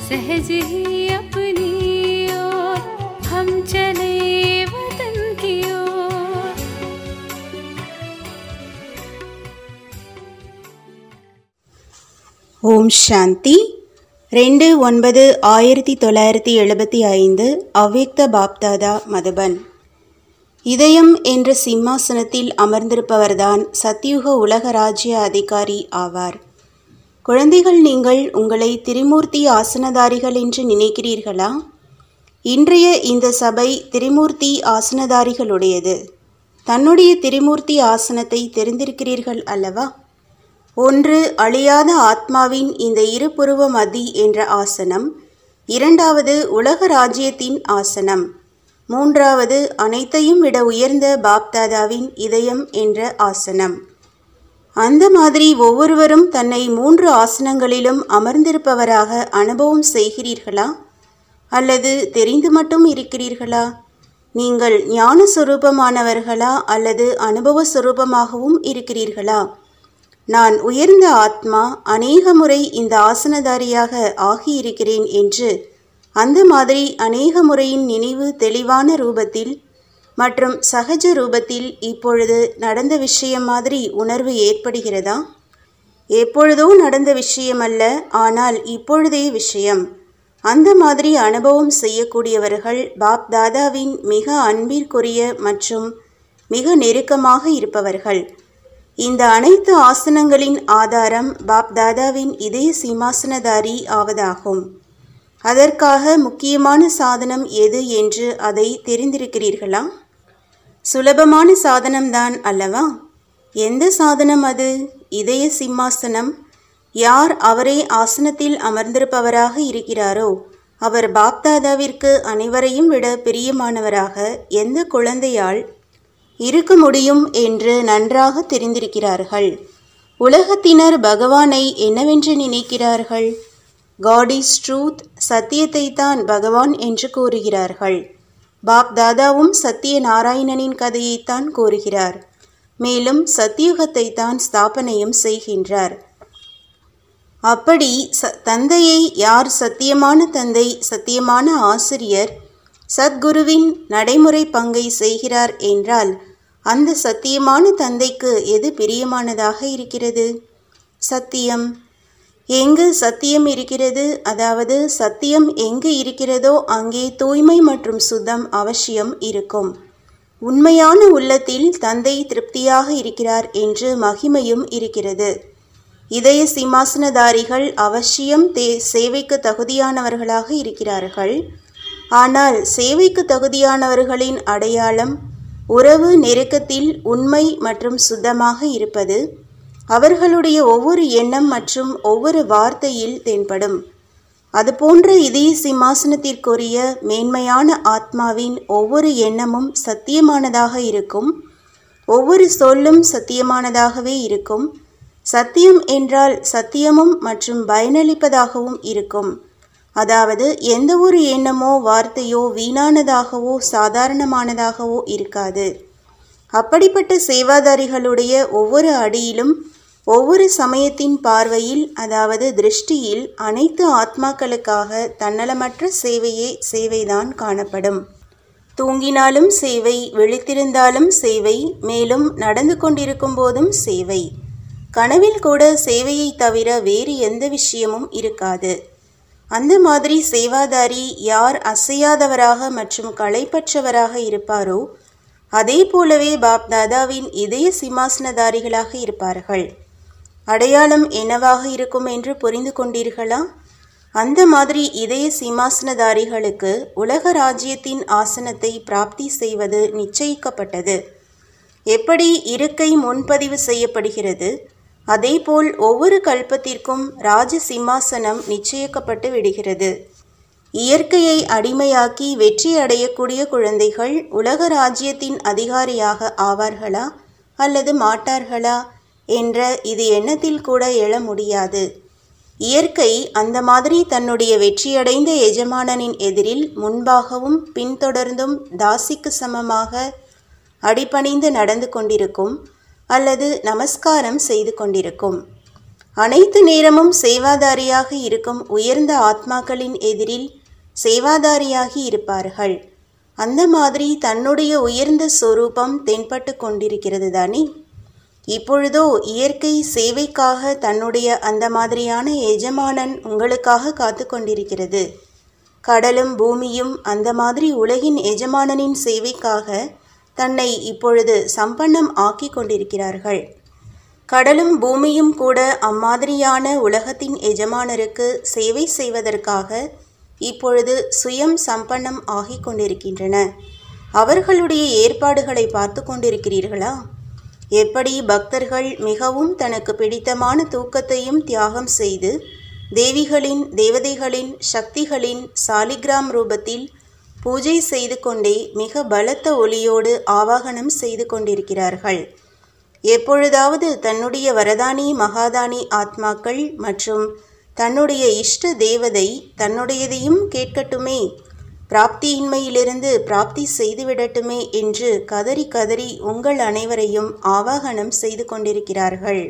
सहज ही अपनी ओर हम चले वतन की ओर। ஓம் சாந்தி 2/9/1975 அவ்யக்த பாப்தாதா மதுபன். இதயம் என்ற சிம்மாசனத்தில் அமர்ந்திருப்பவர்தான் சத்யுக உலக ராஜ்ய அதிகாரி ஆவார். குழந்தைகள், நீங்கள் உங்களை திரிமூர்த்தி ஆசனதாரிகள் என்று நினைக்கிறீர்களா? இன்றைய இந்த சபை திரிமூர்த்தி ஆசனதாரிகளுடையது. தன்னுடைய திரிமூர்த்தி ஆசனத்தை தெரிந்திருக்கிறீர்கள் அல்லவா? ஒன்று, அழியாத ஆத்மாவின் இந்த இருபுருவ மதி என்ற ஆசனம். இரண்டாவது, உலக ராஜ்யத்தின் ஆசனம். மூன்றாவது, அனைத்தையும் விட உயர்ந்த பாப்தாதாவின் இதயம் என்ற ஆசனம். அந்த மாதிரி ஒவ்வொருவரும் தன்னை 3 ஆசனங்களிலும் அமர்ந்திருப்பவராக அனுபவம் செய்கிறீர்களா? அல்லது தெரிந்து மட்டும் இருக்கிறீர்களா? நீங்கள் ஞான சொரூபமானவர்களா அல்லது அனுபவ சொரூபமாகவும் இருக்கிறீர்களா? நான் உயர்ந்த ஆத்மா, அநேக முறை இந்த ஆசனதாரியாக ஆகியிருக்கிறேன் என்று அந்த மாதிரி அநேக முறையின் நினைவு தெளிவான ரூபத்தில் மற்றும் சகஜ ரூபத்தில் இப்பொழுது நடந்த விஷயம் மாதிரி உணர்வு ஏற்படுகிறதா? எப்பொழுதோ நடந்த விஷயம் அல்ல, ஆனால் இப்பொழுதே விஷயம். அந்த மாதிரி அனுபவம் செய்யக்கூடியவர்கள் பாப் தாதாவின் மிக அன்பிற்குரிய மற்றும் மிக நெருக்கமாக இருப்பவர்கள். இந்த அனைத்து ஆசனங்களின் ஆதாரம் பாப் தாதாவின் இதய சிம்மாசனதாரி ஆவதாகும். அதற்காக முக்கியமான சாதனம் எது என்று அதை தெரிந்திருக்கிறீர்களா? சுலபமான சாதனம்தான் அல்லவா? எந்த சாதனம் அது? இதய சிம்மாசனம். யார் அவரே ஆசனத்தில் அமர்ந்திருப்பவராக இருக்கிறாரோ அவர் பாப்தாதாவிற்கு அனைவரையும் விட பிரியமானவராக எந்த குழந்தையால் இருக்க முடியும் என்று நன்றாக தெரிந்திருக்கிறார்கள். உலகத்தினர் பகவானை என்னவென்று நினைக்கிறார்கள்? காட் இஸ் ட்ரூத், சத்தியத்தை தான் பகவான் என்று கூறுகிறார்கள். பாப் தாதாவும் சத்திய நாராயணனின் கதையைத்தான் கூறுகிறார். மேலும் சத்தியுகத்தை தான் ஸ்தாபனையும் செய்கின்றார். அப்படி தந்தையை யார் சத்தியமான தந்தை, சத்தியமான ஆசிரியர், சத்குருவின் நடைமுறை பங்கை செய்கிறார் என்றால் அந்த சத்தியமான தந்தைக்கு எது பிரியமானதாக இருக்கிறது? சத்தியம். எங்கு சத்தியம் இருக்கிறது, அதாவது சத்தியம் எங்கு இருக்கிறதோ அங்கே தூய்மை மற்றும் சுத்தம் அவசியம் இருக்கும். உண்மையான உள்ளத்தில் தந்தை திருப்தியாக இருக்கிறார் என்று மகிமையும் இருக்கிறது. இதய சிம்மாசனதாரிகள் அவசியம் சேவைக்கு தகுதியானவர்களாக இருக்கிறார்கள். ஆனால் சேவைக்கு தகுதியானவர்களின் அடையாளம் உறவு நெருக்கத்தில் உண்மை மற்றும் சுத்தமாக இருப்பது. அவர்களுடைய ஒவ்வொரு எண்ணம் மற்றும் ஒவ்வொரு வார்த்தையில் தென்படும். அதுபோன்ற இதய சிம்மாசனத்திற்குரிய மேன்மையான ஆத்மாவின் ஒவ்வொரு எண்ணமும் சத்தியமானதாக இருக்கும். ஒவ்வொரு சொல்லும் சத்தியமானதாகவே இருக்கும். சத்தியம் என்றால் சத்தியமும் மற்றும் பயனளிப்பதாகவும் இருக்கும். அதாவது எந்த ஒரு எண்ணமோ வார்த்தையோ வீணானதாகவோ சாதாரணமானதாகவோ இருக்காது. அப்படிப்பட்ட சேவாதாரிகளுடைய ஒவ்வொரு அடியிலும் ஒவ்வொரு சமயத்தின் பார்வையில், அதாவது திருஷ்டியில், அனைத்து ஆத்மாக்களுக்காக தன்னலமற்ற சேவைதான் காணப்படும். தூங்கினாலும் சேவை, விழித்திருந்தாலும் சேவை, மேலும் நடந்து கொண்டிருக்கும் போதும் சேவை. கனவில் கூட சேவையை தவிர வேறு எந்த விஷயமும் இருக்காது. அந்த மாதிரி சேவாதாரி யார் அசையாதவராக மற்றும் களைப்பற்றவராக இருப்பாரோ அதே போலவே பாப் தாதாவின் இதய சிம்மாசனதாரிகளாக இருப்பார்கள். அடையாளம் என்னவாக இருக்கும் என்று புரிந்து கொண்டீர்களா? அந்த மாதிரி இதய சிம்மாசனதாரிகளுக்கு உலக ராஜ்யத்தின் ஆசனத்தை பிராப்தி செய்வது நிச்சயிக்கப்பட்டது. எப்படி இருக்கை முன்பதிவு செய்யப்படுகிறது, அதேபோல் ஒவ்வொரு கல்பத்திற்கும் ராஜ சிம்மாசனம் நிச்சயிக்கப்பட்டு விடுகிறது. இயற்கையை அடிமையாக்கி வெற்றி அடையக்கூடிய குழந்தைகள் உலக ராஜ்யத்தின் அதிகாரியாக ஆவார்களா அல்லது மாட்டார்களா என்ற இது எண்ணத்தில் கூட எழ முடியாது. இயற்கை அந்த மாதிரி தன்னுடைய வெற்றியடைந்த எஜமானனின் எதிரில் முன்பாகவும் பின்தொடர்ந்தும் தாசிக்கு சமமாக அடிபணிந்து நடந்து கொண்டிருக்கும் அல்லது நமஸ்காரம் செய்து கொண்டிருக்கும். அனைத்து நேரமும் சேவாதாரியாக இருக்கும் உயர்ந்த ஆத்மாக்களின் எதிரில் சேவாதாரியாகி இருப்பார்கள். அந்த மாதிரி தன்னுடைய உயர்ந்த சொரூபம் தென்பட்டு கொண்டிருக்கிறது தானே. இப்பொழுதோ இயற்கை சேவைக்காக தன்னுடைய அந்த மாதிரியான எஜமானன் உங்களுக்காக காத்து கொண்டிருக்கிறது. கடலும் பூமியும் அந்த மாதிரி உலகின் எஜமானனின் சேவைக்காக தன்னை இப்பொழுது சம்பன்னம் ஆக்கி கொண்டிருக்கிறார்கள். கடலும் பூமியும் கூட அம்மாதிரியான உலகத்தின் எஜமானருக்கு சேவை செய்வதற்காக இப்பொழுது சுயம் சம்பன்னம் ஆகி கொண்டிருக்கின்றன. அவர்களுடைய ஏற்பாடுகளை பார்த்து கொண்டிருக்கிறீர்களா? எப்படி பக்தர்கள் மிகவும் தனக்கு பிடித்தமான தூக்கத்தையும் தியாகம் செய்து தேவதைகளின் சக்திகளின் சாலிகிராம் ரூபத்தில் பூஜை செய்து கொண்டே மிக பலத்த ஒளியோடு ஆவாகனம் செய்து கொண்டிருக்கிறார்கள். எப்பொழுதாவது தன்னுடைய வரதானி மகாதானி ஆத்மாக்கள் மற்றும் தன்னுடைய இஷ்ட தேவதை தன்னுடையதையும் கேட்கட்டுமே, பிராப்தியின்மையிலிருந்து பிராப்தி செய்துவிடட்டுமே என்று கதறி கதறி உங்கள் அனைவரையும் ஆவாகனம் செய்து கொண்டிருக்கிறார்கள்.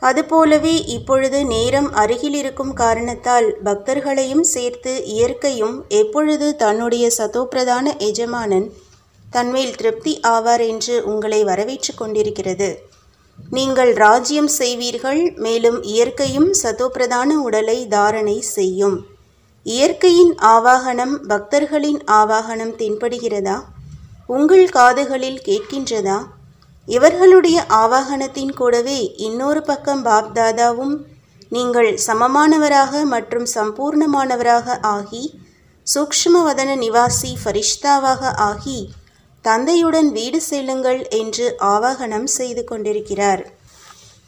அதுபோலவே இப்பொழுது நேரம் அருகில் இருக்கும் காரணத்தால் பக்தர்களையும் சேர்த்து இயற்கையும் எப்பொழுது தன்னுடைய சதோப்பிரதான எஜமானன் தன்மேல் திருப்தி ஆவார் என்று உங்களை வரவேற்று கொண்டிருக்கிறது. நீங்கள் ராஜ்யம் செய்வீர்கள். மேலும் இயற்கையும் சதோப்பிரதான உடலை தாரணை செய்யும். இயற்கையின் ஆவாகனம் பக்தர்களின் ஆவாகனம் தென்படுகிறதா? உங்கள் காதுகளில் கேட்கின்றதா? இவர்களுடைய ஆவாகனத்தின் கூடவே இன்னொரு பக்கம் பாப்தாதாவும் நீங்கள் சமமானவராக மற்றும் சம்பூர்ணமானவராக ஆகி சூக்ஷ்மவதன நிவாசி ஃபரிஷ்தாவாக ஆகி தந்தையுடன் வீடு செல்லுங்கள் என்று ஆவாகனம் செய்து கொண்டிருக்கிறார்.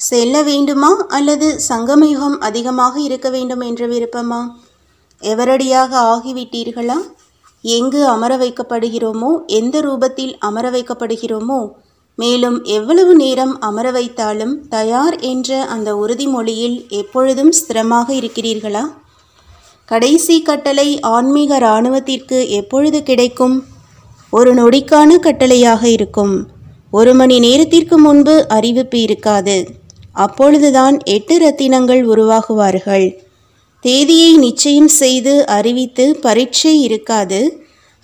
செல்ல வேண்டுமா அல்லது சங்கமயுகம் அதிகமாக இருக்க வேண்டும் என்ற விருப்பமா? எவரடியாக ஆகிவிட்டீர்களா? எங்கு அமர வைக்கப்படுகிறோமோ, எந்த ரூபத்தில் அமர வைக்கப்படுகிறோமோ, மேலும் எவ்வளவு நேரம் அமர வைத்தாலும் தயார் என்ற அந்த உறுதிமொழியில் எப்பொழுதும் ஸ்திரமாக இருக்கிறீர்களா? கடைசி கட்டளை ஆன்மீக இராணுவத்திற்கு எப்பொழுது கிடைக்கும்? ஒரு நொடிக்கான கட்டளையாக இருக்கும். 1 மணி நேரத்திற்கு முன்பு அறிவிப்பு இருக்காது. அப்பொழுதுதான் 8 ரத்தினங்கள் உருவாகுவார்கள். தேதியை நிச்சயம் செய்து அறிவித்து பரீட்சை இருக்காது.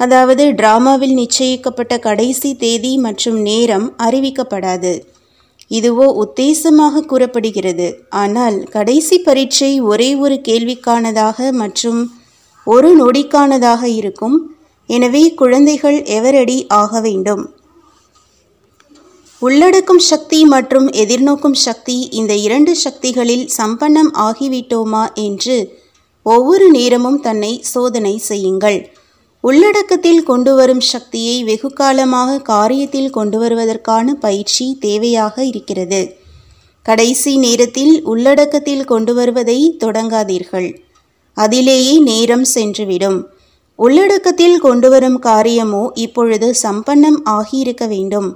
அதாவது டிராமாவில் நிச்சயிக்கப்பட்ட கடைசி தேதி மற்றும் நேரம் அறிவிக்கப்படாது. இதுவோ உத்தேசமாக கூறப்படுகிறது. ஆனால் கடைசி பரீட்சை ஒரே ஒரு கேள்விக்கானதாக மற்றும் 1 நொடிக்கானதாக இருக்கும். எனவே குழந்தைகள் எவரடி ஆக வேண்டும்? உள்ளடக்கும் சக்தி மற்றும் எதிர்நோக்கும் சக்தி, இந்த 2 சக்திகளில் சம்பன்னம் ஆகிவிட்டோமா என்று ஒவ்வொரு நேரமும் தன்னை சோதனை செய்யுங்கள். உள்ளடக்கத்தில் கொண்டு வரும் சக்தியை வெகு காலமாக காரியத்தில் கொண்டு வருவதற்கான பயிற்சி தேவையாக இருக்கிறது. கடைசி நேரத்தில் உள்ளடக்கத்தில் கொண்டு வருவதை தொடங்காதீர்கள். அதிலேயே நேரம் சென்றுவிடும். உள்ளடக்கத்தில் கொண்டு வரும் காரியமோ இப்பொழுது சம்பன்னம் ஆகியிருக்க வேண்டும்.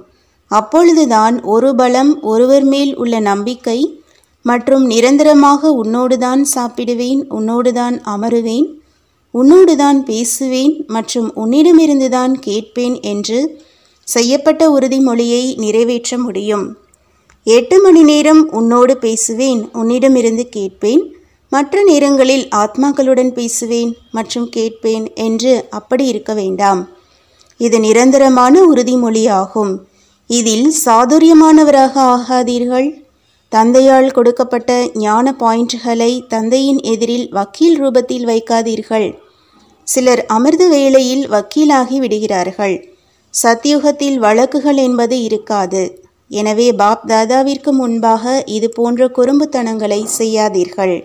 அப்பொழுதுதான் ஒரு பலம், ஒருவர் மேல் உள்ள நம்பிக்கை மற்றும் நிரந்தரமாக உன்னோடுதான் சாப்பிடுவேன், உன்னோடுதான் அமருவேன், உன்னோடுதான் பேசுவேன் மற்றும் உன்னிடமிருந்துதான் கேட்பேன் என்று செய்யப்பட்ட உறுதிமொழியை நிறைவேற்ற முடியும். 8 மணி நேரம் உன்னோடு பேசுவேன், உன்னிடமிருந்து கேட்பேன், மற்ற நேரங்களில் ஆத்மாக்களுடன் பேசுவேன் மற்றும் கேட்பேன் என்று அப்படி இருக்க வேண்டாம். இது நிரந்தரமான உறுதிமொழியாகும். இதில் சாதுரியமானவராக ஆகாதீர்கள். தந்தையால் கொடுக்கப்பட்ட ஞான பாயிண்ட்களை தந்தையின் எதிரில் வக்கீல் ரூபத்தில் வைக்காதீர்கள். சிலர் அமிர்த வேளையில் வக்கீலாகி விடுகிறார்கள். சத்யுகத்தில் வழக்குகள் என்பது இருக்காது. எனவே பாப் தாதாவிற்கு முன்பாக இது போன்ற குறும்புத்தனங்களை செய்யாதீர்கள்.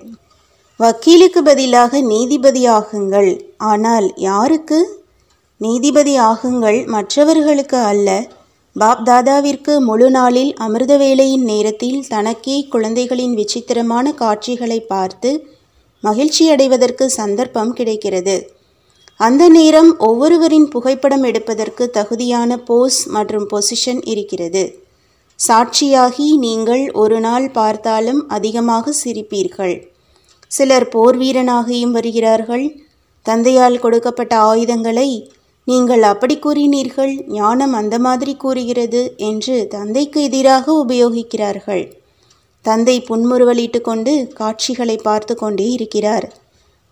வக்கீலுக்கு பதிலாக நீதிபதி ஆகுங்கள். ஆனால் யாருக்கு? நீதிபதி ஆகுங்கள் மற்றவர்களுக்கு அல்ல. பாப் தாதாவிற்கு முழு நாளில் அமிர்த வேளையின் நேரத்தில் தனக்கே குழந்தைகளின் விசித்திரமான காட்சிகளை பார்த்து மகிழ்ச்சியடைவதற்கு சந்தர்ப்பம் கிடைக்கிறது. அந்த நேரம் ஒவ்வொருவரின் புகைப்படம் எடுப்பதற்கு தகுதியான போஸ் மற்றும் பொசிஷன் இருக்கிறது. சாட்சியாகி நீங்கள் ஒரு நாள் பார்த்தாலும் அதிகமாக சிரிப்பீர்கள். சிலர் போர் வீரனாகியும் வருகிறார்கள். தந்தையால் கொடுக்கப்பட்ட ஆயுதங்களை நீங்கள் அப்படி கூறினீர்கள், ஞானம் அந்த மாதிரி கூறுகிறது என்று தந்தைக்கு எதிராக உபயோகிக்கிறார்கள். தந்தை புன்முறுவலிட்டு கொண்டு காட்சிகளை பார்த்து கொண்டே இருக்கிறார்.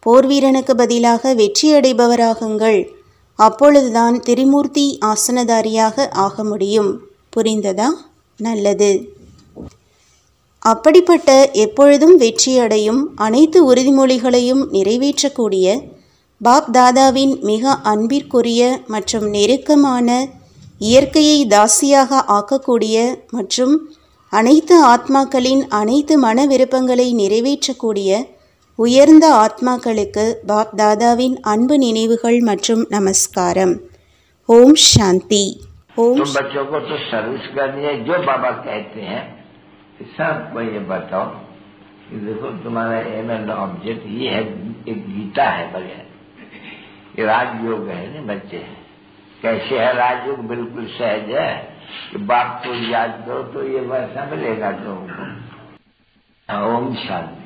போர் வீரனுக்கு பதிலாக வெற்றியடைபவராகுங்கள். அப்பொழுதுதான் திரிமூர்த்தி ஆசனதாரியாக ஆக முடியும். புரிந்ததா? நல்லது. அப்படிப்பட்ட எப்பொழுதும் வெற்றியடையும் அனைத்து உறுதிமொழிகளையும் நிறைவேற்றக்கூடிய பாப் தாதாவின் மிக அன்பிற்குரிய மற்றும் நெருக்கமான, இயற்கையை தாசியாக ஆக்கக்கூடிய மற்றும் அனைத்து ஆத்மாக்களின் அனைத்து மன விருப்பங்களை நிறைவேற்றக்கூடிய உயர்ந்த ஆத்மாக்களுக்கு பாப் தாதாவின் அன்பு நினைவுகள் மற்றும் நமஸ்காரம். ஓம் சாந்தி. ஓம். तो बच्चों को तो सर्विस करनी है जो बाबा कहते हैं। सबको ये बताओ कि देखो तुम्हारा एम एंड ऑब्जेक्ट ये है, एक गीता है बढ़िया, ये राजयोग है ना बच्चे। कैसे है राजयोग? बिल्कुल सहज है कि बाप को याद करो तो ये वैसा मिलेगा तुमको। ओम शांति।